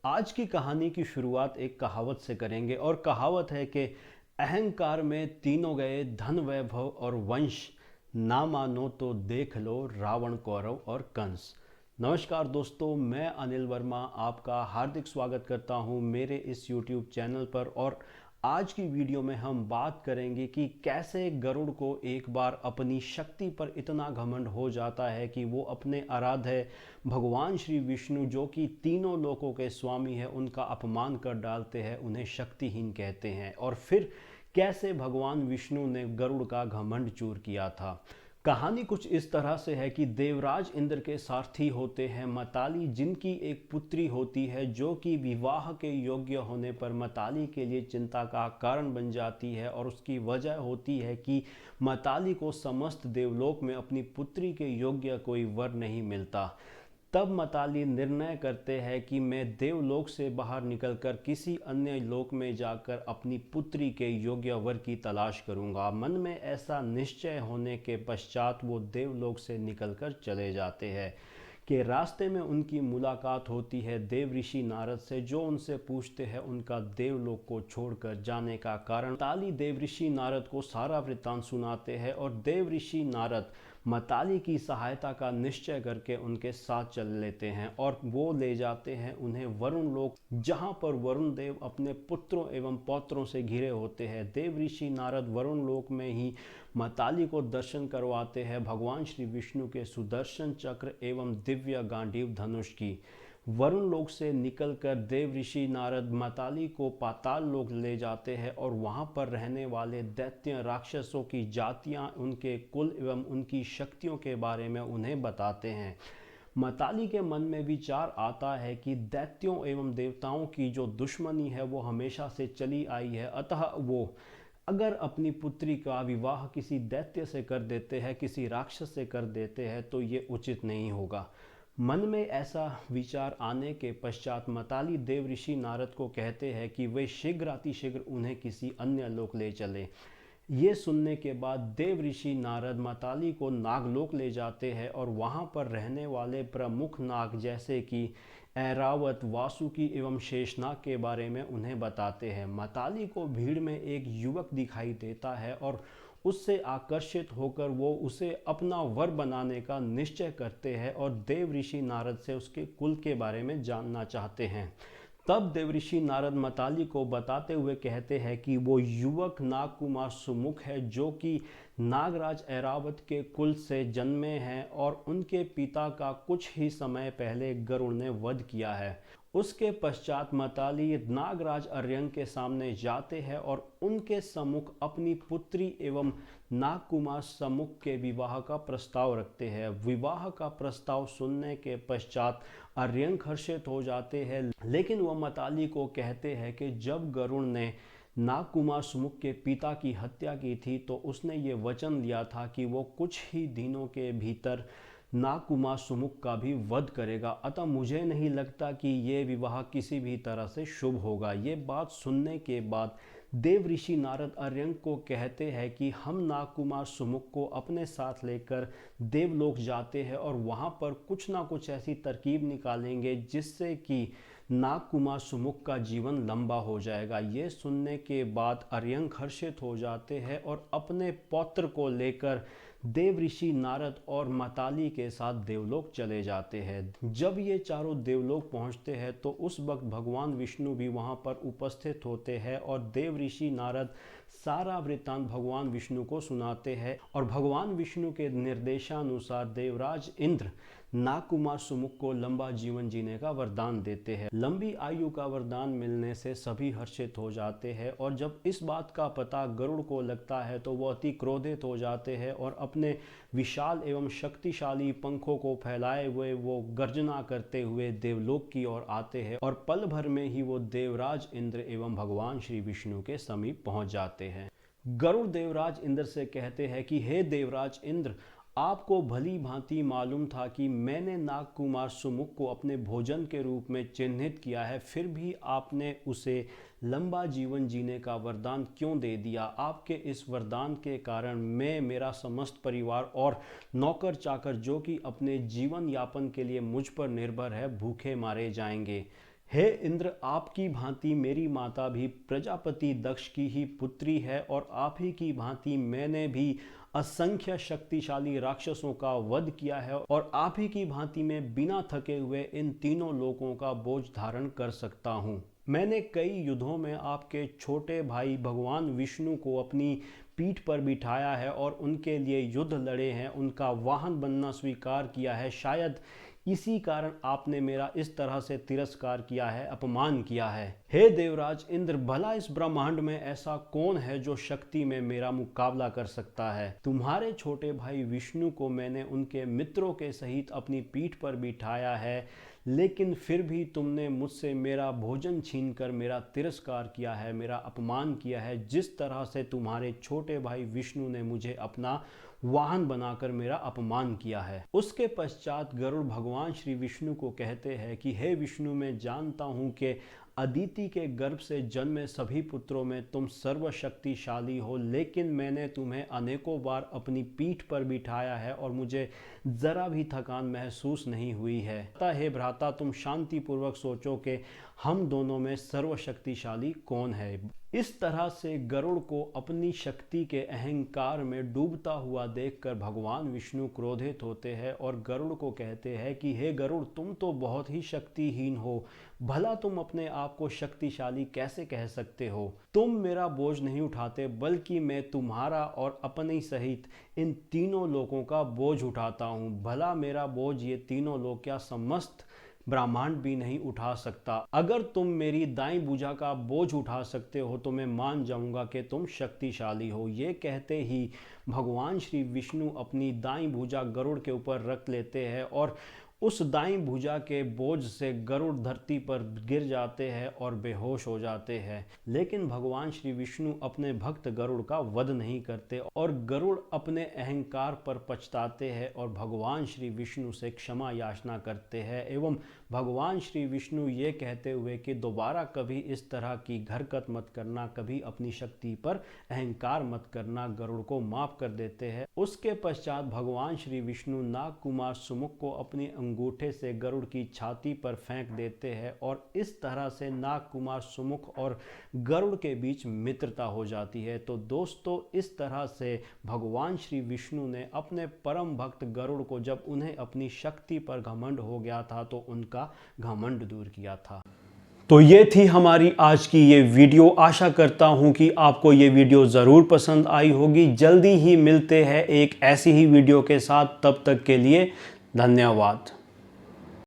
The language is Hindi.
आज की कहानी की शुरुआत एक कहावत से करेंगे और कहावत है कि अहंकार में तीनों गए, धन वैभव और वंश, ना मानो तो देख लो रावण, कौरव और कंस। नमस्कार दोस्तों, मैं अनिल वर्मा आपका हार्दिक स्वागत करता हूं मेरे इस YouTube चैनल पर। और आज की वीडियो में हम बात करेंगे कि कैसे गरुड़ को एक बार अपनी शक्ति पर इतना घमंड हो जाता है कि वो अपने आराध्य भगवान श्री विष्णु, जो कि तीनों लोकों के स्वामी है, उनका अपमान कर डालते हैं, उन्हें शक्तिहीन कहते हैं। और फिर कैसे भगवान विष्णु ने गरुड़ का घमंड चूर किया था। कहानी कुछ इस तरह से है कि देवराज इंद्र के सारथी होते हैं मताली, जिनकी एक पुत्री होती है जो कि विवाह के योग्य होने पर मताली के लिए चिंता का कारण बन जाती है। और उसकी वजह होती है कि मताली को समस्त देवलोक में अपनी पुत्री के योग्य कोई वर नहीं मिलता। तब मताली निर्णय करते हैं कि मैं देवलोक से बाहर निकलकर किसी अन्य लोक में जाकर अपनी पुत्री के योग्य वर की तलाश करूंगा। मन में ऐसा निश्चय होने के पश्चात वो देवलोक से निकलकर चले जाते हैं कि रास्ते में उनकी मुलाकात होती है देव ऋषि नारद से, जो उनसे पूछते हैं उनका देवलोक को छोड़कर जाने का कारण। मताली देव ऋषि नारद को सारा वृत्तांत सुनाते हैं और देव ऋषि नारद मताली की सहायता का निश्चय करके उनके साथ चल लेते हैं और वो ले जाते हैं उन्हें वरुण लोक, जहां पर वरुण देव अपने पुत्रों एवं पौत्रों से घिरे होते हैं। देव ऋषि नारद वरुण लोक में ही मताली को दर्शन करवाते हैं भगवान श्री विष्णु के सुदर्शन चक्र एवं दिव्य गांडीव धनुष की। वरुण लोक से निकलकर देव ऋषि नारद मताली को पाताल लोक ले जाते हैं और वहां पर रहने वाले दैत्य राक्षसों की जातियां, उनके कुल एवं उनकी शक्तियों के बारे में उन्हें बताते हैं। मताली के मन में विचार आता है कि दैत्यों एवं देवताओं की जो दुश्मनी है वो हमेशा से चली आई है, अतः वो अगर अपनी पुत्री का विवाह किसी दैत्य से कर देते हैं, किसी राक्षस से कर देते हैं, तो ये उचित नहीं होगा। मन में ऐसा विचार आने के पश्चात मताली देव ऋषि नारद को कहते हैं कि वे शीघ्र अतिशीघ्र उन्हें किसी अन्य लोक ले चले। ये सुनने के बाद देव ऋषि नारद मताली को नागलोक ले जाते हैं और वहां पर रहने वाले प्रमुख नाग जैसे कि ऐरावत, वासुकी एवं शेषनाग के बारे में उन्हें बताते हैं। मताली को भीड़ में एक युवक दिखाई देता है और उससे आकर्षित होकर वो उसे अपना वर बनाने का निश्चय करते हैं और देव ऋषि नारद से उसके कुल के बारे में जानना चाहते हैं। तब देवऋषि नारद मताली को बताते हुए कहते हैं कि वो युवक नागकुमार सुमुख है, जो कि नागराज ऐरावत के कुल से जन्मे हैं और उनके पिता का कुछ ही समय पहले गरुड़ ने वध किया है। उसके पश्चात मताली नागराज अर्यंक के सामने जाते हैं और उनके सम्मुख अपनी पुत्री एवं नागकुमार सम्मुख के विवाह का प्रस्ताव रखते हैं। विवाह का प्रस्ताव सुनने के पश्चात अर्यंक हर्षित हो जाते हैं, लेकिन वह मताली को कहते हैं कि जब गरुड़ ने नागकुमार सुमुख के पिता की हत्या की थी तो उसने ये वचन लिया था कि वो कुछ ही दिनों के भीतर नागकुमार सुमुख का भी वध करेगा, अतः मुझे नहीं लगता कि ये विवाह किसी भी तरह से शुभ होगा। ये बात सुनने के बाद देव ऋषि नारद अर्यंक को कहते हैं कि हम नागकुमार सुमुख को अपने साथ लेकर देवलोक जाते हैं और वहाँ पर कुछ ना कुछ ऐसी तरकीब निकालेंगे जिससे कि नागकुमार सुमुख का जीवन लंबा हो जाएगा। ये सुनने के बाद अर्यंक हर्षित हो जाते हैं और अपने पौत्र को लेकर देव ऋषि नारद और मताली के साथ देवलोक चले जाते हैं। जब ये चारों देवलोक पहुंचते हैं तो उस वक्त भगवान विष्णु भी वहां पर उपस्थित होते हैं और देव ऋषि नारद सारा वृत्तांत भगवान विष्णु को सुनाते हैं और भगवान विष्णु के निर्देशानुसार देवराज इंद्र नागकुमार सुमुख को लंबा जीवन जीने का वरदान देते हैं। लंबी आयु का वरदान मिलने से सभी हर्षित हो जाते हैं और जब इस बात का पता गरुड़ को लगता है तो वो अति क्रोधित हो जाते हैं और अपने विशाल एवं शक्तिशाली पंखों को फैलाए हुए वो गर्जना करते हुए देवलोक की ओर आते हैं और पल भर में ही वो देवराज इंद्र एवं भगवान श्री विष्णु के समीप पहुंच जाते हैं। गरुड़ देवराज इंद्र से कहते हैं कि हे देवराज इंद्र, आपको भली भांति मालूम था कि मैंने नागकुमार सुमुख को अपने भोजन के रूप में चिन्हित किया है, फिर भी आपने उसे लंबा जीवन जीने का वरदान क्यों दे दिया? आपके इस वरदान के कारण मैं, मेरा समस्त परिवार और नौकर चाकर जो कि अपने जीवन यापन के लिए मुझ पर निर्भर है, भूखे मारे जाएंगे। हे इंद्र, आपकी भांति मेरी माता भी प्रजापति दक्ष की ही पुत्री है और आप ही की भांति मैंने भी असंख्य शक्तिशाली राक्षसों का वध किया है और आप ही की भांति मैं बिना थके हुए इन तीनों लोकों का बोझ धारण कर सकता हूँ। मैंने कई युद्धों में आपके छोटे भाई भगवान विष्णु को अपनी पीठ पर बिठाया है और उनके लिए युद्ध लड़े हैं, उनका वाहन बनना स्वीकार किया है। शायद इसी कारण आपने मेरा इस तरह से तिरस्कार किया है, अपमान किया है। हे देवराज इंद्र, भला इस ब्रह्मांड में ऐसा कौन है जो शक्ति में मेरा मुकाबला कर सकता है। तुम्हारे छोटे भाई विष्णु को मैंने उनके मित्रों के सहित अपनी पीठ पर बिठाया है, लेकिन फिर भी तुमने मुझसे मेरा भोजन छीनकर मेरा तिरस्कार किया है, मेरा अपमान किया है। जिस तरह से तुम्हारे छोटे भाई विष्णु ने मुझे अपना वाहन बनाकर मेरा अपमान किया है। उसके पश्चात गरुड़ भगवान श्री विष्णु को कहते हैं कि हे विष्णु, मैं जानता हूँ कि अदिति के गर्भ से जन्मे सभी पुत्रों में तुम सर्वशक्तिशाली हो, लेकिन मैंने तुम्हें अनेकों बार अपनी पीठ पर बिठाया है और मुझे जरा भी थकान महसूस नहीं हुई है। अतः हे भ्राता, तुम शांतिपूर्वक सोचो कि हम दोनों में सर्वशक्तिशाली कौन है। इस तरह से गरुड़ को अपनी शक्ति के अहंकार में डूबता हुआ देखकर भगवान विष्णु क्रोधित होते हैं और गरुड़ को कहते हैं कि हे गरुड़, तुम तो बहुत ही शक्तिहीन हो, भला तुम अपने आप को शक्तिशाली कैसे कह सकते हो। तुम मेरा बोझ नहीं उठाते, बल्कि मैं तुम्हारा और अपने सहित इन तीनों लोगों का बोझ उठाता हूँ। भला मेरा बोझ ये तीनों लोग क्या समस्त ब्रह्मांड भी नहीं उठा सकता। अगर तुम मेरी दाईं भुजा का बोझ उठा सकते हो तो मैं मान जाऊंगा कि तुम शक्तिशाली हो। ये कहते ही भगवान श्री विष्णु अपनी दाईं भुजा गरुड़ के ऊपर रख लेते हैं और उस दाईं भुजा के बोझ से गरुड़ धरती पर गिर जाते हैं और बेहोश हो जाते हैं। लेकिन भगवान श्री विष्णु अपने भक्त गरुड़ का वध नहीं करते और गरुड़ अपने अहंकार पर पछताते हैं और भगवान श्री विष्णु से क्षमा याचना करते हैं एवं भगवान श्री विष्णु ये कहते हुए कि दोबारा कभी इस तरह की हरकत मत करना, कभी अपनी शक्ति पर अहंकार मत करना, गरुड़ को माफ कर देते हैं। उसके पश्चात भगवान श्री विष्णु नाग कुमार सुमुख को अपनी अंगूठे से गरुड़ की छाती पर फेंक देते हैं और इस तरह से नाग कुमार सुमुख और गरुड़ के बीच मित्रता हो जाती है। तो दोस्तों, इस तरह से भगवान श्री विष्णु ने अपने परम भक्त गरुड़ को, जब उन्हें अपनी शक्ति पर घमंड हो गया था, तो उनका घमंड दूर किया था। तो ये थी हमारी आज की ये वीडियो। आशा करता हूँ कि आपको ये वीडियो ज़रूर पसंद आई होगी। जल्दी ही मिलते हैं एक ऐसी ही वीडियो के साथ। तब तक के लिए धन्यवाद।